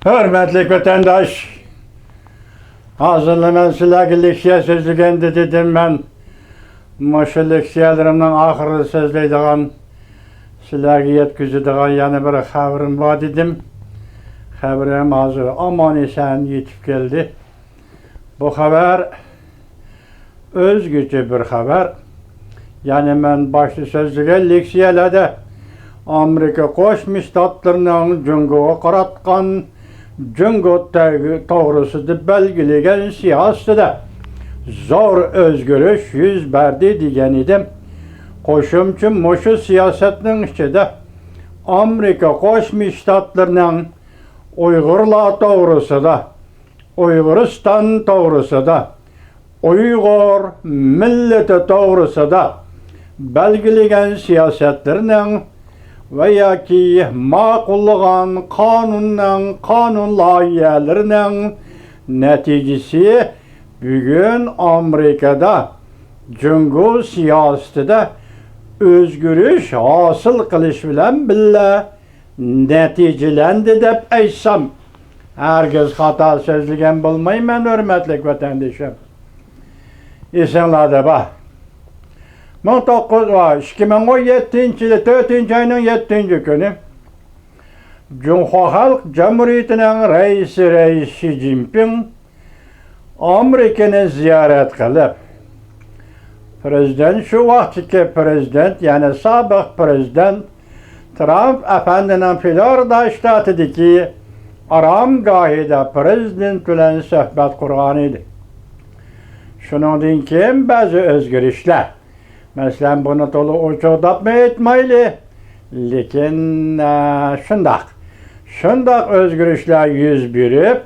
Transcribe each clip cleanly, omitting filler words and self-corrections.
Hürmetli vatandaş, hazırlı ben sizlerge leksiya sözlügendi dedim ben. Maşı leksiyelerimden ahırı sözleydiğen, sizlerge yetküzüdüğen yani bir haberim var dedim. Haberim hazır aman esen yetip geldi. Bu haber özgücü bir haber. Yani ben başlı sözlüge leksiyelerde Amerika Koşmuş Ştatlarının Cungo'ya qaratqan Cungo toğrusunu belgilegen siyasətdə zor özgürüş yüz berdi degen idim. Qoşumçu muşu siyasetinin içinde Amerika Koşmuş Ştatlarının Uygurlar toğrusu da, Uyguristan toğrusu da, Uygur milleti toğrusu da belgilegen siyasetlerinin veya ki makulluğun kanun layihələrinin neticesi bugün Amerika'da Cungo siyasetinde özgürüş hasıl kılış bilen bile neticelendi dep eysem. Herkes hata sözlügen bulmayın ben hürmetlik vatandaşım. İnsanlarda bak. 2017 yılı 4. ayının 7. günü Cumhuriyet Halk Cumhuriyeti'nin reisi Xi Jinping Amerika'nı ziyaret kılıp Prezident şu vaktiki prezident yani sabık prezident Trump efendinin Florida ştatideki aramgahida prezident bilen söhbet kurgan idi. Şunun kim bazı özgürüşler. Mesela bunu dolu uçuğdap mı etmeyli? Lekin şundak özgürüşler yüz birip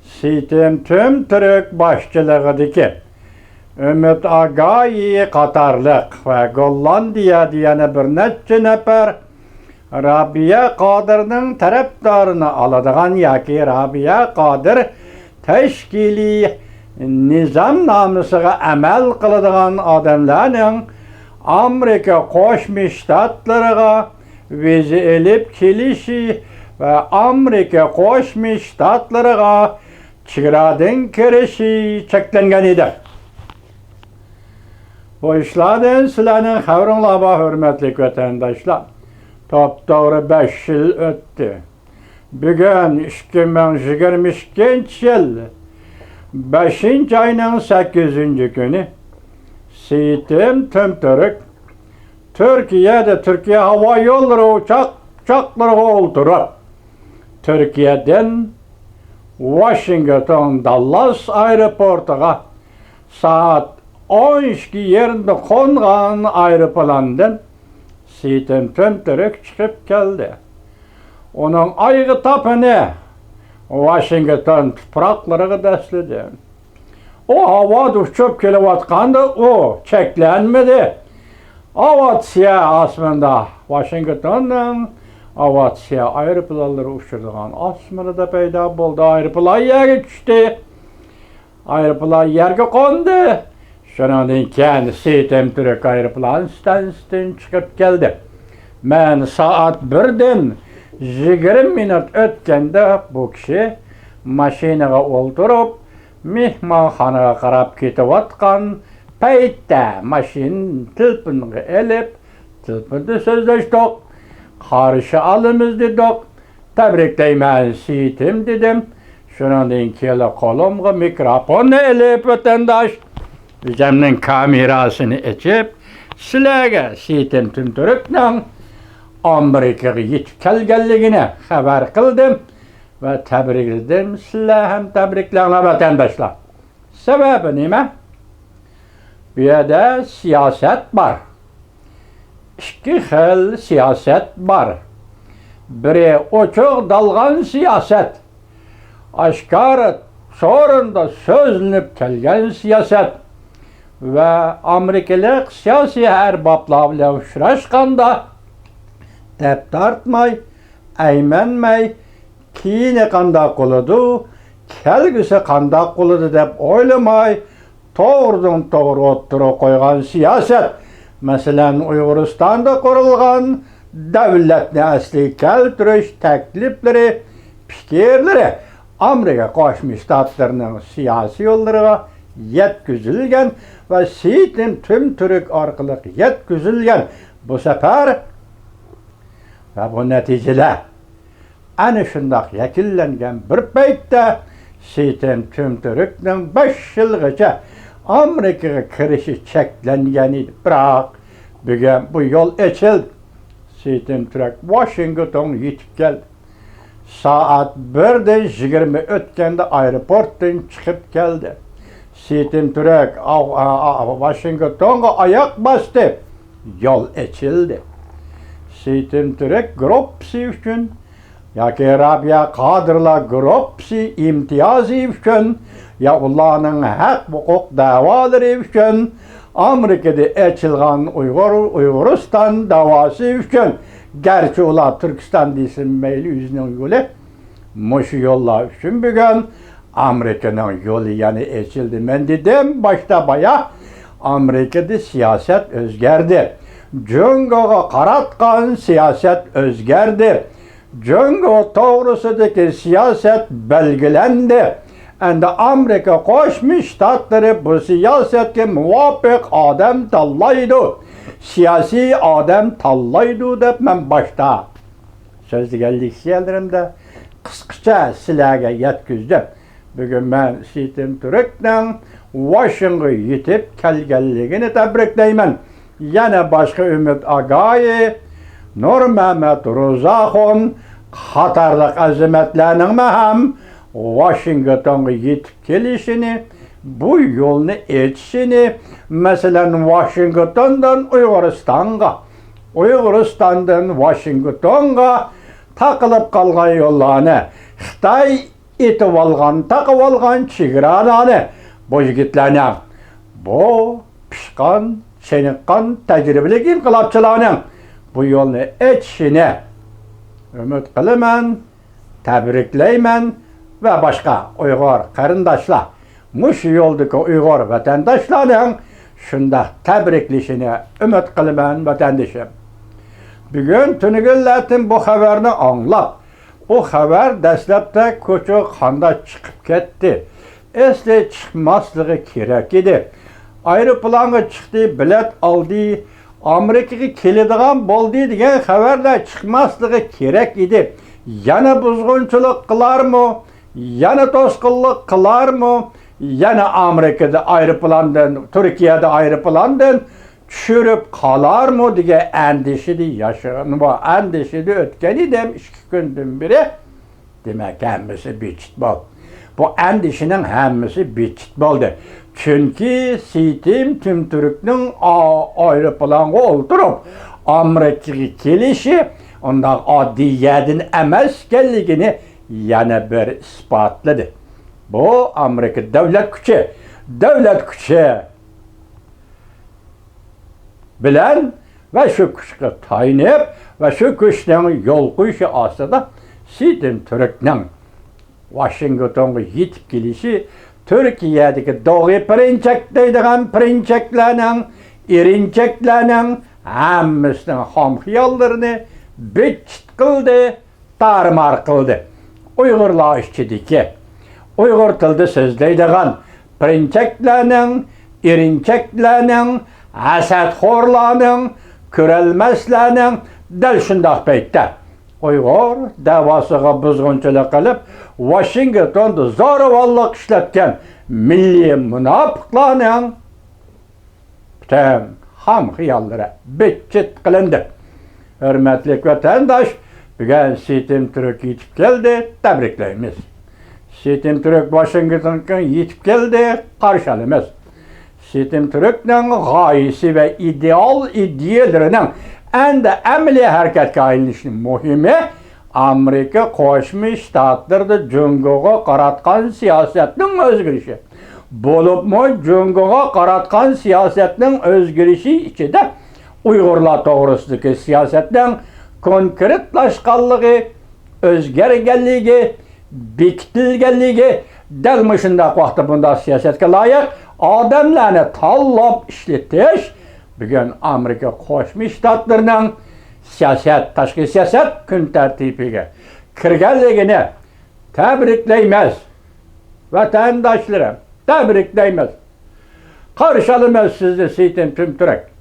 sitem tüm Türk başçılığıdaki Ümit Agayi Katarlık ve Gollandiya diyene bir netçe nefer Rabia Kadir'nin taraftarını aladığan yaki Rabia Kadir teşkili nizam namusuna emel kıladığan adamların Amerika Koşmuş Ştatlarına vize elip kilişi ve Amerika Koşmuş Ştatlarına çıradın kirişi çeklengen idi. Bu işlerden sizlerin haberine bağ hürmetli vatandaşlar. Top doğru 5 yıl öttü. Bugün 2022 yıl 5. ayının 8. günü Sitem Tümtürk Türkiye hava yolları uçakları oldurur. Türkiye'den Washington Dallas aeroportuğa saat 12 yerinde konğan aeroplandan Sitem Tümtürk çıkıp geldi. Onun aygı tapını Washington toprakları desledi. O hava uçup kelevatkandı, o çeklenmedi. Avatsiya asmında Washington'dan Avatsiya aeroplanları uçurduğun asmını da peyda buldu. Aeroplan yerge düştü. Aeroplan yerge kondu. Şunun kendi Sitem Türk aeroplan stansiyonundan çıkıp geldi. Ben saat 1'den 20 minut ötkende bu kişi maşinaga oldurup mihmanxanaga qarab ketivatkan paytda maşin tilpini elip tilpini sözleştik. Qarşı alımız dedik. Tebrikleymen Sitem dedim. Şundan kele kolumga mikrofonu elip vatandaş bizimnin kamerasını açıp sizlerge Sitem Tümtürk'den Amerika'ya yetip kelgenligine haber kıldım ve tebrik ettim. Sizler hem tebriklerine vatandaşlar. Sebebi nime? Bir de siyaset var. İki xil siyaset var. Biri uçuk dalgan siyaset. Aşkar sorunda sözlenip kelgen siyaset. Ve Amerikalık siyasi erbaplarla uçraşkanda dep tartmay, eğmenmey, kiyine kandak oludu, kelgisi kandak oludu dep oylamay, doğrudan doğru otturu koygan siyaset. Mesela Uyguristan'da kurulgan devletine asli keltiriş teklifleri fikirleri Amerika Qo'shma Shtatlarining siyosiy yo'llariga yetkazilgan va Sitim Tümtürk orqali yetkazilgan. Bu safar ve bu neticeler ana shundoq yakunlangan bir paytda Sitim Tümtürkning 5 yilgacha Amerikaga kirishi cheklangan edi. Biroq bugun bu yo'l ochildi. Sitim Türk Washington yetib keldi. Saat 1'de 20 ötkende aeroporttan çıkıp geldi. Sitim Türk Washington'a ayak bastı. Yol açıldı. Sitim Türk Gropsi üçün, yoki Rabia Kadırla Gropsi imtiyazı üçün, ya ularning haq hukuk davaları üçün, Amerika'da açılgan Uyguristan davası üçün, gerçi ular Türkistan desin meyli yüzünün yolu, muşu yollar üçün bugün Amerika'nın yolu yani açıldı. Ben dedim başta baya Amerika'da siyaset özgerdi. Cungo'ga qaratgan siyaset özgerdi. Cungo toğrusudaki siyaset belgilendi. Endi Amerika Qo'shma Shtatlari bu siyasetga muvofiq odam tanlaydi. Siyosiy odam tanlaydi deb men boshda so'zlagan leksiyalarimda qisqacha sizlarga yetkazdim. Bugun men Sitim Türkning Washingtonga yetib kelganligini tabriklayman. Yana boshqa Umid Agay, Nurmahmad Ro'zaxon qatorliq azimatlarning ham Washingtonga yetib kelishini, bu yo'lni etishini, masalan Washingtondan Uyg'uristondan Washingtonga taqilib qolgan yo'llarni, Xitoy etib olgan, taqib olgan chegaralarni bu yigitlarning, bu pishqon, cheniqqan tajribali inqilobchilarning bu yo'lni etishini umid qilaman, tabriklayman ve başka Uyghur qarindoshlar, mush yo'ldagi Uyghur vatandoshlarning shunda tabriklashini umid qilaman vatandoshim. Bugun tunugunlatim bu xabarni anglab, bu xabar dastlabda ko'cha qanda chiqib ketdi. Esli chiqmasligi kerak edi. Aeroplanga chiqdi, bilet oldi, Amerikaga keladigan bo'ldi degan xabarlar chiqmasligi kerak edi. Yana buzg'unchilik qilarmi? Yana to'sqinlik qilarmi? Yana Amerikada aeroplandan, Turkiyada aeroplandan tushirib qolarmi degan andishida yashagan va andishida o'tgan edim 2 kundan beri. Demak, hammasi bechit bo'ldi. Bu andishining hammasi bechit bo'ldi. Chunki Sitim Tümtürkning aeroplanga o'ltirib Amerikaga kelishi undan oddiyatdan emas ekanligini yana bir isbotladi. Bu Amerika davlat kuchi bilan ve şu kuchga tayanib ve şu kuchning yo'l qo'yishi ostida Sitim Türkning Washingtonga yetib kelishi Türkiye'deki doğu prinçek deydiğen prinçeklerinin, erinçeklerinin hammasının ham xiyallarını bechit qildi, tarmar qildi. Uyg'urlar ichidagi Uyghur tilida so'zlaydigan prinçeklerinin, erinçeklerinin, hasadxo'rlarning, ko'rolmaslarning dal shundoq paytda Uyghur davosiga buzg'unchilik qilib, Washingtonda zo'ravonlik ishlatgan milliy munofiqlarning butun ham xiyollari bechit qilindi. Hurmatli vatandosh, bugun Sitim Türk yetib keldi, tabriklaymiz. Sitim Türk Washingtonga yetib keldi, qarshilaymiz. Sitim Türkning g'oyasi ve ideallarının endi amaliy harakatga aylanishi muhimi Amerika Qo'shma Shtatlarida Jungo'ga qaratgan siyosatning o'zgarishi. Bo'libmi Jungo'ga qaratgan siyosatning o'zgarishi ichida Uyg'urlar to'g'risidagi siyosatning konkretlashganligi, o'zgarganligi, bekitilganligi, dal shunday vaqtda bunday siyosatga loyiq odamlarni tanlab ishlatish bugun Amerika Qo'shma Shtatlarining siyosat, tashqi siyosat kun tartibiga kirganligini Tebrikleymez. Vatandaşlarım, tebrikleymez. Karşılamaz sizi sitin tümtürek.